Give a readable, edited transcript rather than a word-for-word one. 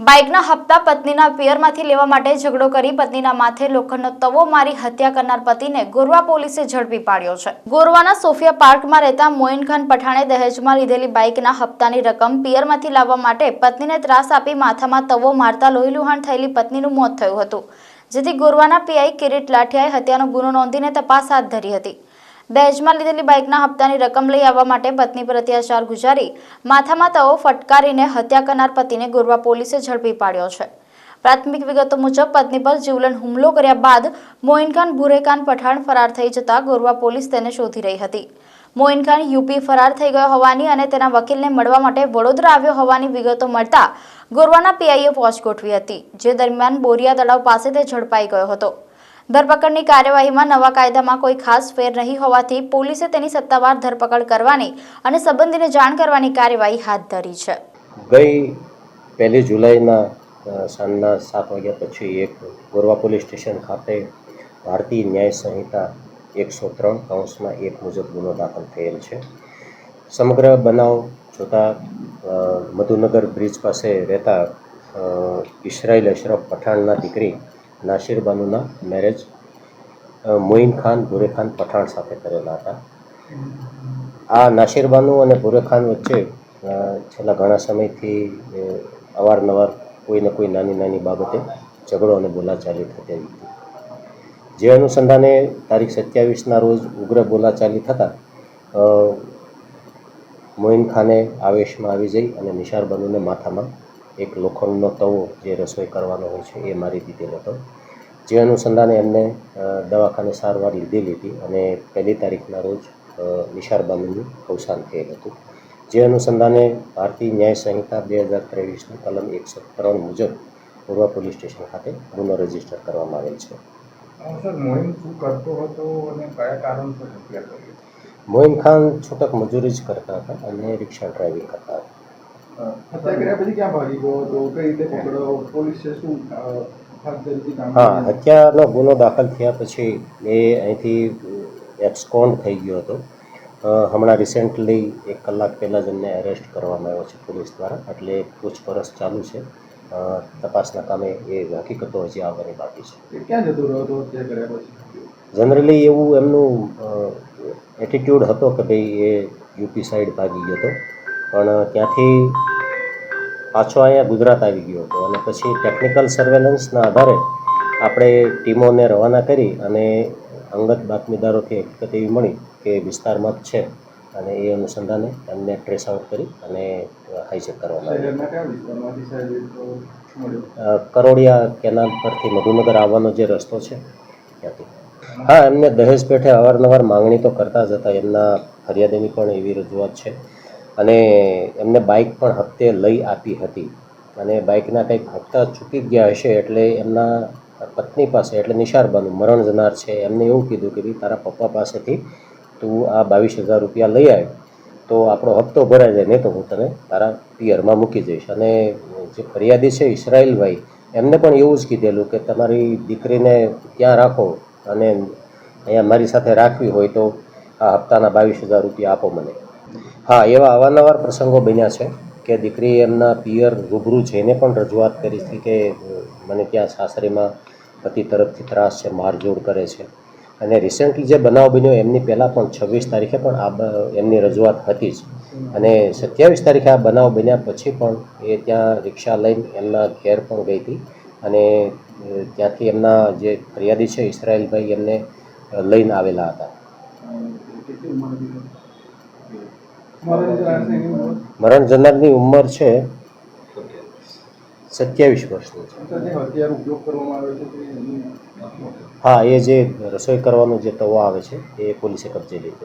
બાઇકના હપ્તા પત્નીના પિયરમાંથી લેવા માટે ઝઘડો કરી પત્નીના માથે લોખંડનો તવો મારી હત્યા કરનાર પતિને ગોરવા પોલીસે ઝડપી પાડ્યો છે। ગોરવાના સોફિયા પાર્કમાં રહેતા મોઇન ખાન પઠાણે દહેજમાં લીધેલી બાઇકના હપ્તાની રકમ પિયરમાંથી લાવવા માટે પત્નીને ત્રાસ આપી માથામાં તવો મારતા લોહીલુહાણ થયેલી પત્નીનું મોત થયું હતું, જેથી ગોરવાના પીઆઈ કિરીટ લાઠિયાએ હત્યાનો ગુનો નોંધીને તપાસ હાથ ધરી હતી। દહેજમાં લીધેલી બાઇકના હપ્તાની રકમ લઈ આવવા માટે પત્ની પર અત્યાચાર ગુજારી માથામાં તવો ફટકારીને હત્યા કરનાર પતિને ગોરવા પોલીસે ઝડપી પાડ્યો છે। પ્રાથમિક વિગતો મુજબ પત્ની પર જીવલેણ હુમલો કર્યા બાદ મોઇન ખાન ભુરેખાન પઠાણ ફરાર થઈ જતા ગોરવા પોલીસ તેને શોધી રહી હતી। મોઇન ખાન યુપી ફરાર થઈ ગયો હોવાની અને તેના વકીલને મળવા માટે વડોદરા આવ્યો હોવાની વિગતો મળતા ગોરવાના પીઆઈએ વોચ ગોઠવી હતી, જે દરમિયાન બોરિયા તળાવ પાસે તે ઝડપાઈ ગયો હતો। ધરપકડની કાર્યવાહીમાં નવા કાયદામાં કોઈ ખાસ ફેર નહીં હોવાથી પોલીસે તેની સત્તાવાર ધરપકડ કરવાની અને સંબંધીને જાણ કરવાની કાર્યવાહી હાથ ધરી છે। ગઈ 1 જુલાઈના સાંજના 7 વાગ્યા પછી એક ગોરવા પોલીસ સ્ટેશન ખાતે ભારતીય ન્યાય સંહિતા 103(1) મુજબ ગુનો દાખલ થયેલ છે। સમગ્ર બનાવ જોતા મધુનગર બ્રિજ પાસે રહેતા ઇસરાઇલ અશરફ પઠાણના દીકરી નાસિર બાનુના મેરેજ મોઇન ખાન ભુરેખાન પઠાણ સાથે કરેલા હતા। આ નાસિર બાનુ અને ભુરેખાન વચ્ચે છેલ્લા ઘણા સમયથી અવારનવાર કોઈને કોઈ નાની નાની બાબતે ઝઘડો અને બોલાચાલી થતી હતી, જે અનુસંધાને તારીખ 27ના રોજ ઉગ્ર બોલાચાલી થતાં મોઇન ખાને આવેશમાં આવી જઈ અને નિશાર બાનુને માથામાં એક લોખંડનો તવો જે રસોઈ કરવાનો હોય છે એ મારી દીધેલો હતો, જે અનુસંધાને એમને દવાખાને સારવાર લીધેલી હતી અને 1 તારીખના રોજ નિશાર બાનુનું અવસાન થયેલ હતું, જે અનુસંધાને ભારતીય ન્યાય સંહિતા 2023ની કલમ 103 મુજબ ગોરવા પોલીસ સ્ટેશન ખાતે ગુનો રજીસ્ટર કરવામાં આવેલ છે। મોઇન ખાન છૂટક મજૂરી જ કરતા હતા અને રિક્ષા ડ્રાઇવિંગ કરતા હતા। હા, હત્યાનો ગુનો દાખલ થયા પછી એ અહીંથી એબ્સ્કોન્ડ થઈ ગયો હતો। હમણાં રિસેન્ટલી 1 કલાક પહેલાં જ એમને એરેસ્ટ કરવામાં આવ્યો છે પોલીસ દ્વારા, એટલે પૂછપરછ ચાલુ છે। તપાસના કામે એ હકીકતો હજી આવવાની બાકી છે। ક્યાં જતો રહ્યો હતો હત્યા કર્યા પછી? જનરલી એવું એમનું એટીટ્યૂડ હતો કે ભાઈ એ યુપી સાઈડ ભાગી ગયો હતો, પણ ત્યાંથી પાછો અહીંયા ગુજરાત આવી ગયો હતો અને પછી ટેકનિકલ સર્વેલન્સના આધારે આપણે ટીમોને રવાના કરી અને અંગત બાતમીદારોથી હકીકત એવી મળી કે વિસ્તારમાં જ છે અને એ અનુસંધાને એમને ટ્રેસ આઉટ કરી અને હાઈજેક કરવામાં આવ્યો। કરોડિયા કેનાલ પરથી મધુનગર આવવાનો જે રસ્તો છે ત્યાંથી। હા, એમને દહેજ પેઠે અવારનવાર માંગણી તો કરતા જ હતા, એમના ફરિયાદીની પણ એવી રજૂઆત છે અને એમને બાઇક પણ હપ્તે લઈ આપી હતી અને બાઇકના કંઈક હપ્તા ચૂકી ગયા હશે એટલે એમના પત્ની પાસે એટલે નિશાર બાનુ મરણ જનાર છે એમને એવું કીધું કે ભાઈ તારા પપ્પા પાસેથી તું આ 22,000 રૂપિયા લઈ આવ તો આપણો હપ્તો ભરાઈ જાય, નહીં તો હું તને તારા પિયરમાં મૂકી જઈશ। અને જે ફરિયાદી છે ઇસરાઇલભાઈ, એમને પણ એવું જ કીધેલું કે તમારી દીકરીને ત્યાં રાખો અને અહીંયા મારી સાથે રાખવી હોય તો આ હપ્તાના 22,000 રૂપિયા આપો મને। હા, એવા અવારનવાર પ્રસંગો બન્યા છે કે દીકરી એમના પિયર રૂબરૂ જઈને પણ રજૂઆત કરી હતી કે મને ત્યાં સાસરીમાં પતિ તરફથી ત્રાસ છે, મારઝોડ કરે છે। અને રિસેન્ટલી જે બનાવ બન્યો એમની પહેલાં પણ 26 તારીખે પણ આ એમની રજૂઆત હતી જ અને 27 તારીખે આ બનાવ બન્યા પછી પણ એ ત્યાં રિક્ષા લઈને એમના ઘેર પણ ગઈ હતી અને ત્યાંથી એમના જે ફરિયાદી છે ઇસરાઇલભાઈ એમને લઈને આવેલા હતા। મરણ જનારની ઉંમર છે 27 વર્ષની છે। હા, એ જે રસોઈ કરવાનો જે તવો આવે છે એ પોલીસે કબજે લીધો।